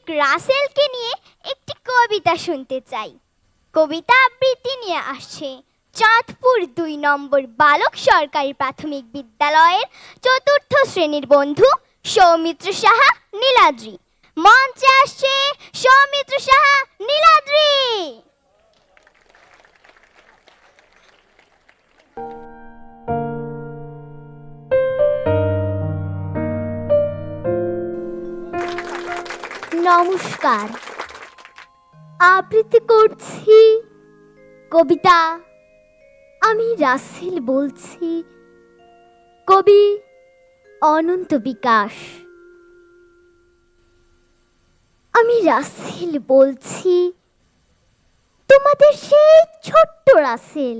Friedrich রাসেলকে নিয়ে একটি কবিতা শুনতে চাই। কবিতা আবৃত্তি নিয়ে আসছে চাঁদপুর ২ নম্বর বালক সরকারি প্রাথমিক বিদ্যালয়ের ৪র্থ শ্রেণীর বন্ধু সৌমিত্র সাহা নীলাদ্রি। মঞ্চে আসছে সৌমিত্র সাহা নীলাদ্রি। নমস্কার, আবৃত্তি করছি কবিতা আমি রাসেল বলছি। কবি অনন্ত বিকাশ। আমি রাসেল বলছি, তোমাদের সেই ছোট্ট রাসেল,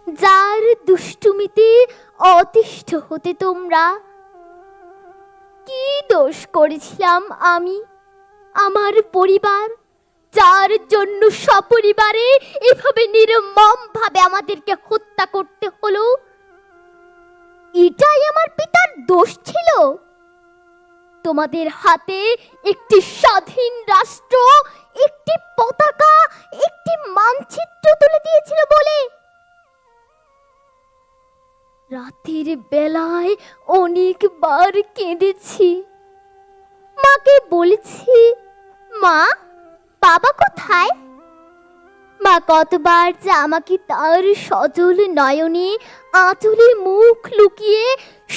যার দুষ্টুমিতে অতিষ্ঠ হতে তোমরা। কি দোষ করেছিলাম আমি, আমার পরিবার, যার জন্য সপরিবারে এভাবে নির্মম ভাবে আমাদেরকে হত্যা করতে হলো? এটাই আমার পিতার দোষ ছিল? তোমাদের হাতে একটি স্বাধীন রাষ্ট্র, একটি পতাকা, একটি মানচিত্র তুলে দিয়েছিল বলে? রাতের বেলায় অনেকবার কেঁদেছি, মাকে বলেছি, মা বাবা কোথায়? মা কতবার যে আমাকে তার সজল নয়নে আঁচলে মুখ লুকিয়ে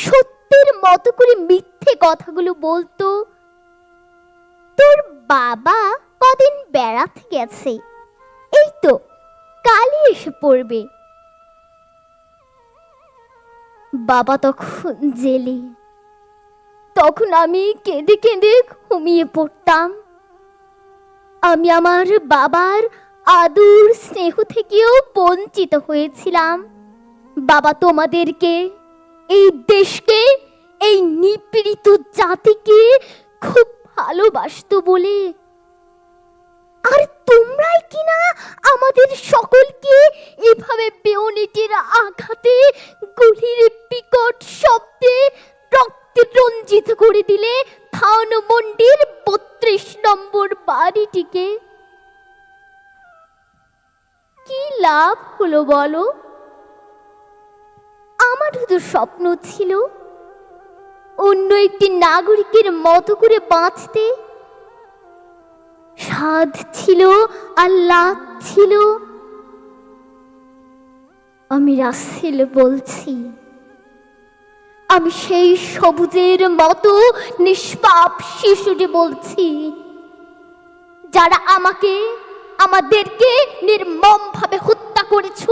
সত্যের মতো করে মিথ্যে কথাগুলো বলতো। তোর বাবা কদিন বেড়াতে গেছে, এই তো কালই এসে পড়বে। বাবা তখন জেলে, তখন আমি কেঁদে কেঁদে ঘুমিয়ে পড়তাম। আমি আমার বাবার আদর স্নেহ থেকেও বঞ্চিত হয়েছিলাম। বাবা তোমাদেরকে, এই দেশকে, এই নিপীড়িত জাতিকে খুব ভালোবাসতো বলে। আর তোমরাই কিনা আমাদের সকলকে এভাবে বেয়নেটের আঘাতে, গুলির বিকট শব্দে রক্তে রঞ্জিত করে দিলে ধানমন্ডির ৩২ নম্বর বাড়িটিকে। কি লাভ হলো বলো? আমারও তো স্বপ্ন ছিল অন্য একটি নাগরিকের মতো করে বাঁচতে। স্বাদ ছিল, আল্লাহ ছিল। আমি রাসেল বলছি, আমি সেই সবুজের মতো নিষ্পাপ শিশুটি বলছি, যারা আমাকে, আমাদেরকে নির্মম ভাবে হত্যা করেছ,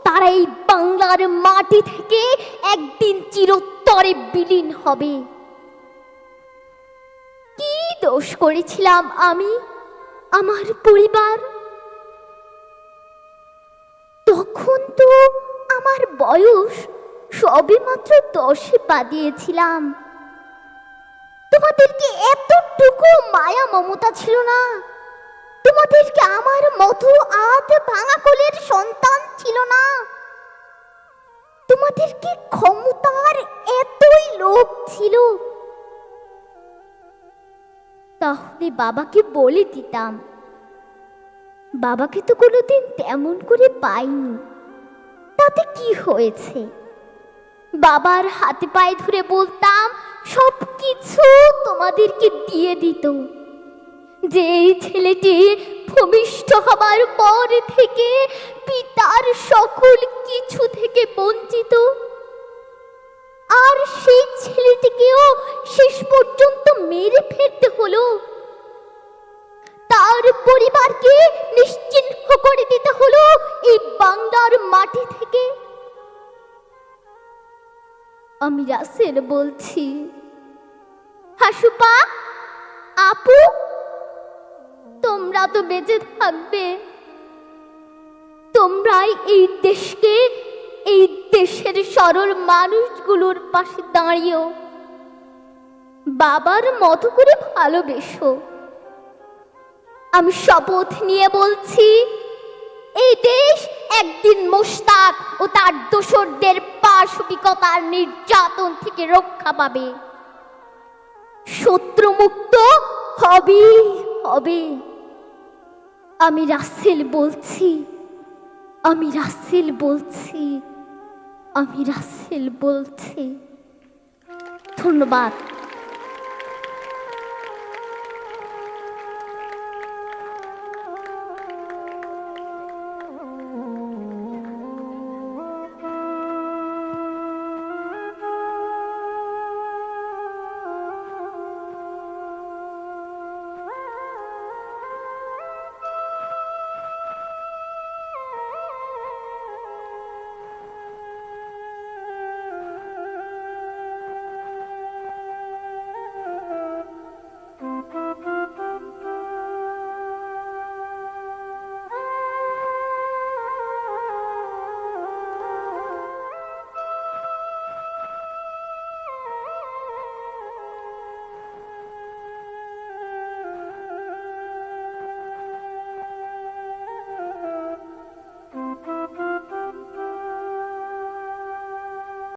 তারা এই বাংলার মাটি থেকে একদিন চিরতরে বিলীন হবে। কি দোষ করেছিলাম আমি, আমার পরিবার? তখন তো আমার বয়স সবে মাত্র 10-এ পা দিয়েছিলাম। তোমাদেরকে এতটুকু মায়া মমতা ছিল না? তোমাদেরকে আমার মতো আধ ভাঙা কোলের সন্তান ছিল না? তোমাদেরকে ক্ষমতার এতই লোভ ছিল? তাহলে বাবাকে বলে দিতাম। বাবাকে তো কোনোদিন তেমন করে পাইনি, তাতে কি হয়েছে? বাবার হাতে পায়ে ধরে বলতাম, সব কিছু তোমাদেরকে দিয়ে দিত। যে ছেলেটি ভূমিষ্ঠ হবার পর থেকে পিতার সকল কিছু থেকে বঞ্চিত, আর সেই ছেলেটিকেও শেষ পর্যন্ত মেরে ফেলতে হলো। তার পরিবারকে নিশ্চিহ্ন করে দিতে হলো এই বাংলার মাটি থেকে। আমি রাসেল বলছি, হাসুপা, আপু, তোমরা তো বেঁচে থাকবে। তোমরাই এই দেশকে, এই দেশের সরল মানুষগুলোর পাশে দাঁড়িয়েও বাবার মতো করে ভালোবেসো। আমি শপথ নিয়ে বলছি, এই দেশ একদিন মোশতাক ও তার দোসরদের পাশবিকতার নির্যাতন থেকে রক্ষা পাবে। শত্রুমুক্ত সবই হবে। আমি রাসেল বলছি, আমি রাসেল বলছি, আমি রাসেল বলছি। ধন্যবাদ।